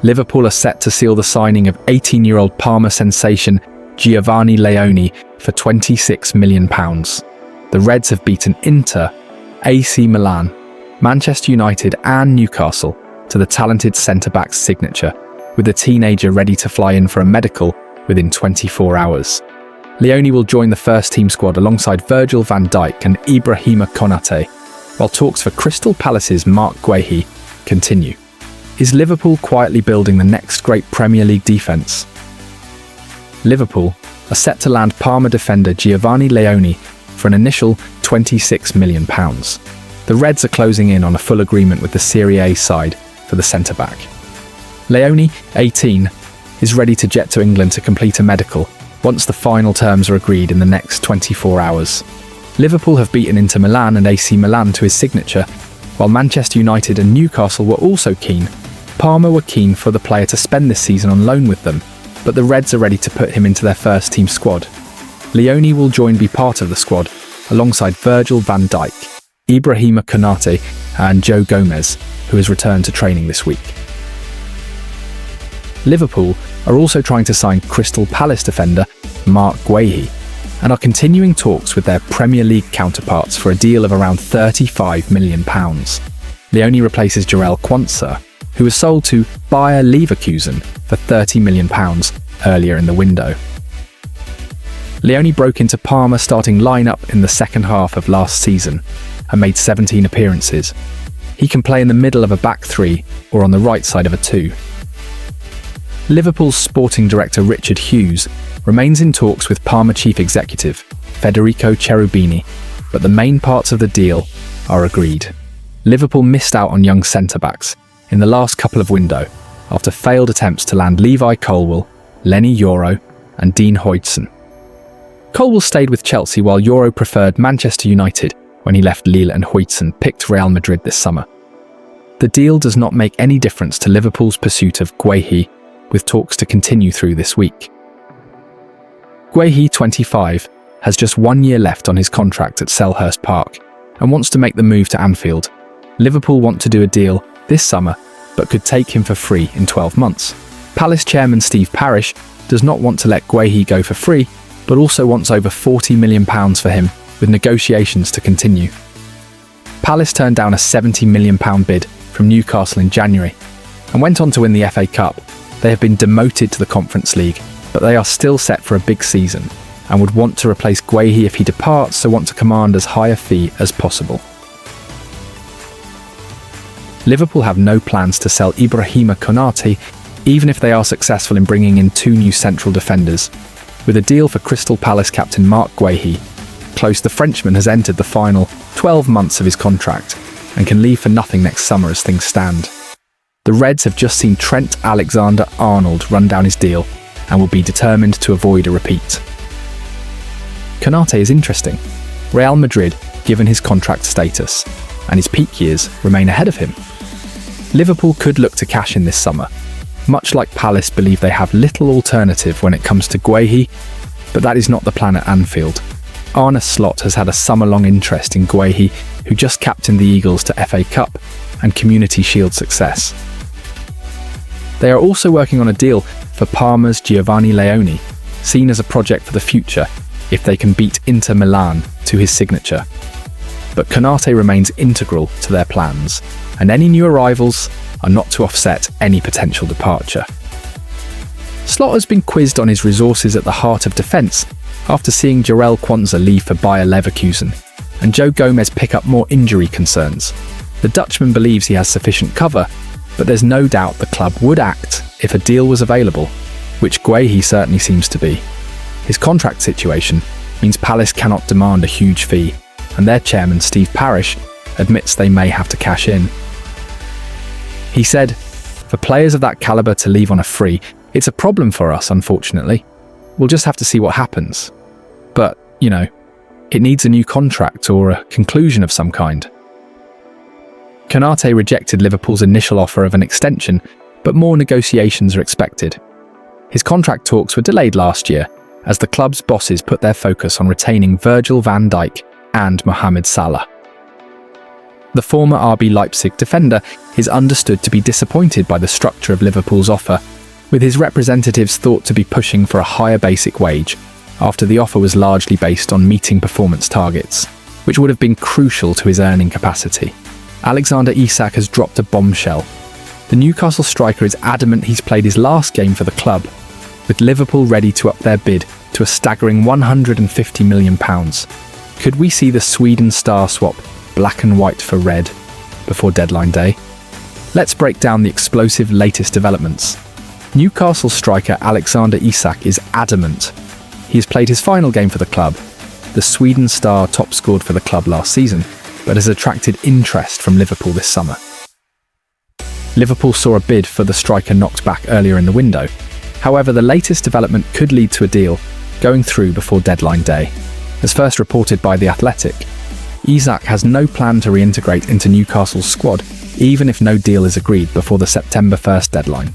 Liverpool are set to seal the signing of 18-year-old Parma sensation Guehi Leoni for £26 million. The Reds have beaten Inter, AC Milan, Manchester United and Newcastle to the talented centre-back's signature, with the teenager ready to fly in for a medical within 24 hours. Leoni will join the first-team squad alongside Virgil van Dijk and Guehi and Konate, while talks for Crystal Palace's Mark Guehi continue. Is Liverpool quietly building the next great Premier League defence? Liverpool are set to land Parma defender Guehi Leoni for an initial £26 million. The Reds are closing in on a full agreement with the Serie A side for the centre-back. Leoni, 18, is ready to jet to England to complete a medical once the final terms are agreed in the next 24 hours. Liverpool have beaten Inter Milan and AC Milan to his signature, while Manchester United and Newcastle were also keen. Parma were keen for the player to spend this season on loan with them, but the Reds are ready to put him into their first-team squad. Leoni will be part of the squad, alongside Virgil van Dijk, Guehi and Konate and Joe Gomez, who has returned to training this week. Liverpool are also trying to sign Crystal Palace defender Mark Guehi, and are continuing talks with their Premier League counterparts for a deal of around £35 million. Leoni replaces Jarell Quansah, who was sold to Bayer Leverkusen for £30 million earlier in the window. Leoni broke into Parma's starting lineup in the second half of last season and made 17 appearances. He can play in the middle of a back three or on the right side of a two. Liverpool's sporting director Richard Hughes remains in talks with Parma chief executive Federico Cherubini, but the main parts of the deal are agreed. Liverpool missed out on young centre-backs in the last couple of windows after failed attempts to land Levi Colwill, Lenny Yoro and Dean Hodgson. Colwill stayed with Chelsea while Yoro preferred Manchester United when he left Lille, and Hodgson picked Real Madrid this summer. The deal does not make any difference to Liverpool's pursuit of Guehi, with talks to continue through this week. Guehi, 25, has just 1 year left on his contract at Selhurst Park and wants to make the move to Anfield. Liverpool want to do a deal this summer, but could take him for free in 12 months. Palace chairman Steve Parish does not want to let Guehi go for free, but also wants over £40 million for him, with negotiations to continue. Palace turned down a £70 million bid from Newcastle in January and went on to win the FA Cup. They have been demoted to the Conference League, but they are still set for a big season and would want to replace Guehi if he departs, so want to command as high a fee as possible. Liverpool have no plans to sell Guehi and Konate, even if they are successful in bringing in 2 new central defenders. With a deal for Crystal Palace captain Mark Guehi close, the Frenchman has entered the final 12 months of his contract and can leave for nothing next summer as things stand. The Reds have just seen Trent Alexander-Arnold run down his deal and will be determined to avoid a repeat. Konate is interesting. Real Madrid, given his contract status, and his peak years, remain ahead of him. Liverpool could look to cash in this summer. Much like Palace believe they have little alternative when it comes to Guehi, but that is not the plan at Anfield. Arne Slot has had a summer-long interest in Guehi, who just captained the Eagles to FA Cup and Community Shield success. They are also working on a deal for Parma's Guehi Leoni, seen as a project for the future if they can beat Inter Milan to his signature. But Konate remains integral to their plans, and any new arrivals are not to offset any potential departure. Slot has been quizzed on his resources at the heart of defence after seeing Jarell Quansah leave for Bayer Leverkusen and Joe Gomez pick up more injury concerns. The Dutchman believes he has sufficient cover, but there's no doubt the club would act if a deal was available, which Guehi certainly seems to be. His contract situation means Palace cannot demand a huge fee, and their chairman Steve Parish admits they may have to cash in. He said, "For players of that calibre to leave on a free, it's a problem for us, unfortunately. We'll just have to see what happens. But, it needs a new contract or a conclusion of some kind." Konate rejected Liverpool's initial offer of an extension, but more negotiations are expected. His contract talks were delayed last year as the club's bosses put their focus on retaining Virgil van Dijk and Mohamed Salah. The former RB Leipzig defender is understood to be disappointed by the structure of Liverpool's offer, with his representatives thought to be pushing for a higher basic wage, after the offer was largely based on meeting performance targets, which would have been crucial to his earning capacity. Alexander Isak has dropped a bombshell. The Newcastle striker is adamant he's played his last game for the club, with Liverpool ready to up their bid to a staggering £150 million. Could we see the Sweden star swap black and white for red before deadline day? Let's break down the explosive latest developments. Newcastle striker Alexander Isak is adamant he has played his final game for the club. The Sweden star top scored for the club last season, but has attracted interest from Liverpool this summer. Liverpool saw a bid for the striker knocked back earlier in the window. However, the latest development could lead to a deal going through before deadline day. As first reported by The Athletic, Isak has no plan to reintegrate into Newcastle's squad, even if no deal is agreed before the September 1st deadline.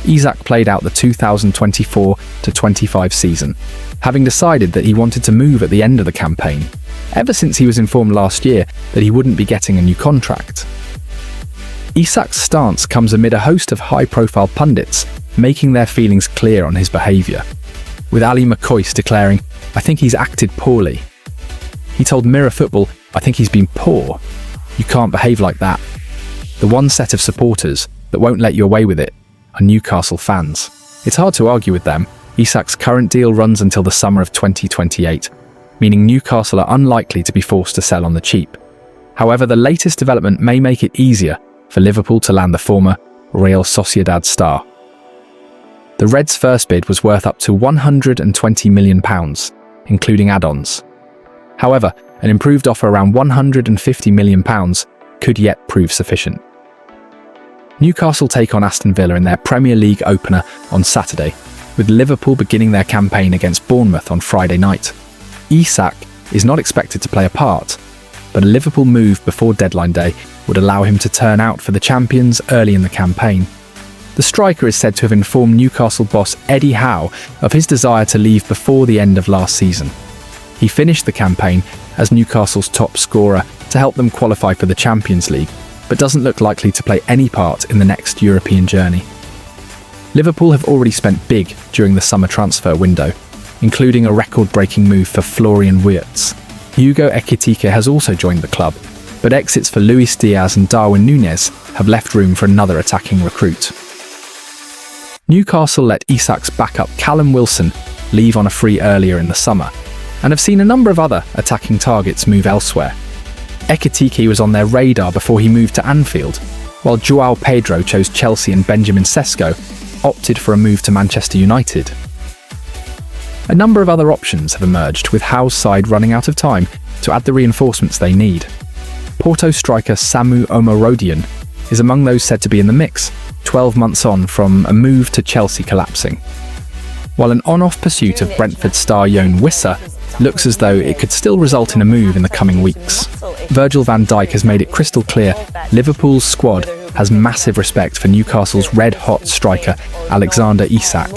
Isak played out the 2024-25 season, having decided that he wanted to move at the end of the campaign, ever since he was informed last year that he wouldn't be getting a new contract. Isak's stance comes amid a host of high-profile pundits making their feelings clear on his behaviour, with Ali McCoist declaring, "I think he's acted poorly." He told Mirror Football, "I think he's been poor. You can't behave like that." The one set of supporters that won't let you away with it are Newcastle fans. It's hard to argue with them. Isak's current deal runs until the summer of 2028, meaning Newcastle are unlikely to be forced to sell on the cheap. However, the latest development may make it easier for Liverpool to land the former Real Sociedad star. The Reds' first bid was worth up to £120 million, including add-ons. However, an improved offer around £150 million could yet prove sufficient. Newcastle take on Aston Villa in their Premier League opener on Saturday, with Liverpool beginning their campaign against Bournemouth on Friday night. Isak is not expected to play a part, but a Liverpool move before deadline day would allow him to turn out for the champions early in the campaign. The striker is said to have informed Newcastle boss Eddie Howe of his desire to leave before the end of last season. He finished the campaign as Newcastle's top scorer to help them qualify for the Champions League, but doesn't look likely to play any part in the next European journey. Liverpool have already spent big during the summer transfer window, including a record-breaking move for Florian Wirtz. Hugo Ekitike has also joined the club, but exits for Luis Diaz and Darwin Núñez have left room for another attacking recruit. Newcastle let Isak's backup Callum Wilson leave on a free earlier in the summer, and have seen a number of other attacking targets move elsewhere. Ekitike was on their radar before he moved to Anfield, while João Pedro chose Chelsea and Benjamin Sesko opted for a move to Manchester United. A number of other options have emerged, with Howe's side running out of time to add the reinforcements they need. Porto striker Samu Omarodian is among those said to be in the mix, 12 months on from a move to Chelsea collapsing. While an on-off pursuit of Brentford star Yoane Wissa looks as though it could still result in a move in the coming weeks. Virgil van Dijk has made it crystal clear Liverpool's squad has massive respect for Newcastle's red-hot striker Alexander Isak.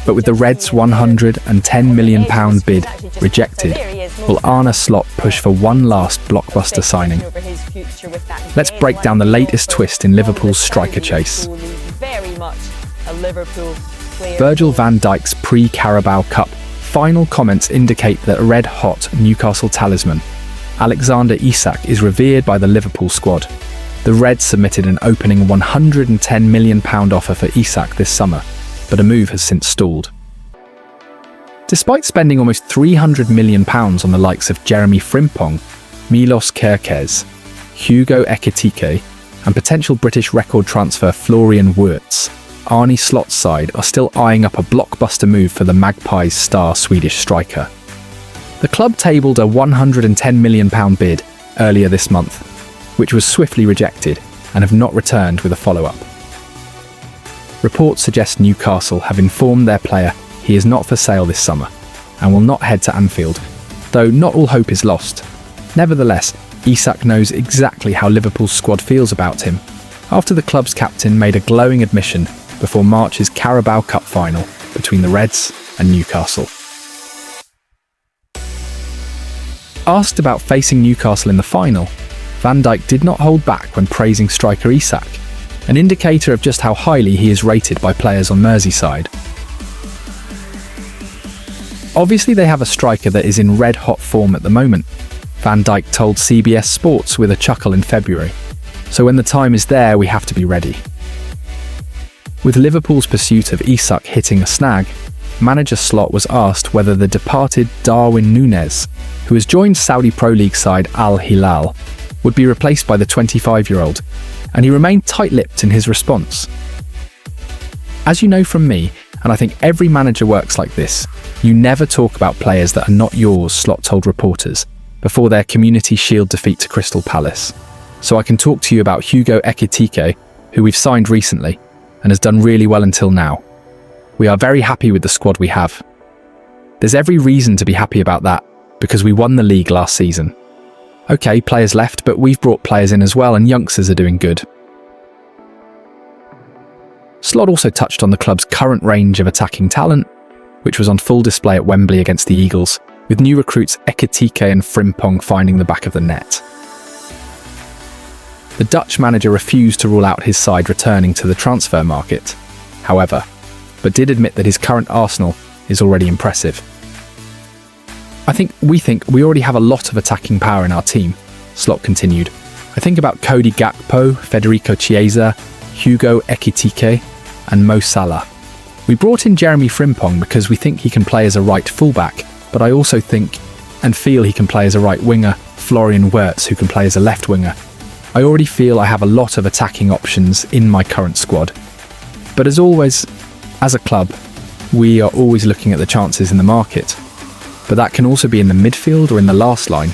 But with the Reds' £110 million bid rejected, will Arne Slot push for one last blockbuster signing? Let's break down the latest twist in Liverpool's striker chase. Virgil van Dijk's pre-Carabao Cup final comments indicate that red-hot Newcastle talisman Alexander Isak is revered by the Liverpool squad. The Reds submitted an opening £110 million offer for Isak this summer, but a move has since stalled. Despite spending almost £300 million on the likes of Jeremy Frimpong, Milos Kerkez, Hugo Ekitike, and potential British record transfer Florian Wirtz, Arne Slot's side are still eyeing up a blockbuster move for the Magpies' star Swedish striker. The club tabled a £110 million bid earlier this month, which was swiftly rejected and have not returned with a follow-up. Reports suggest Newcastle have informed their player he is not for sale this summer and will not head to Anfield, though not all hope is lost. Nevertheless, Isak knows exactly how Liverpool's squad feels about him, after the club's captain made a glowing admission before March's Carabao Cup final between the Reds and Newcastle. Asked about facing Newcastle in the final, Van Dijk did not hold back when praising striker Isak, an indicator of just how highly he is rated by players on Merseyside. Obviously they have a striker that is in red-hot form at the moment, Van Dijk told CBS Sports with a chuckle in February. So when the time is there, we have to be ready. With Liverpool's pursuit of Isak hitting a snag, manager Slot was asked whether the departed Darwin Núñez, who has joined Saudi Pro League side Al Hilal, would be replaced by the 25-year-old, and he remained tight-lipped in his response. As you know from me, and I think every manager works like this, you never talk about players that are not yours, Slot told reporters, before their Community Shield defeat to Crystal Palace. So I can talk to you about Hugo Ekitike, who we've signed recently, and has done really well until now. We are very happy with the squad we have. There's every reason to be happy about that, because we won the league last season. Okay, players left, but we've brought players in as well, and youngsters are doing good. Slot also touched on the club's current range of attacking talent, which was on full display at Wembley against the Eagles, with new recruits Ekitike and Frimpong finding the back of the net. The Dutch manager refused to rule out his side returning to the transfer market, however, but did admit that his current arsenal is already impressive. We think we already have a lot of attacking power in our team, Slot continued. I think about Cody Gakpo, Federico Chiesa, Hugo Ekitike, and Mo Salah. We brought in Jeremy Frimpong because we think he can play as a right fullback, but I also think and feel he can play as a right winger, Florian Wirtz, who can play as a left winger. I already feel I have a lot of attacking options in my current squad. But as always, as a club, we are always looking at the chances in the market. But that can also be in the midfield or in the last line,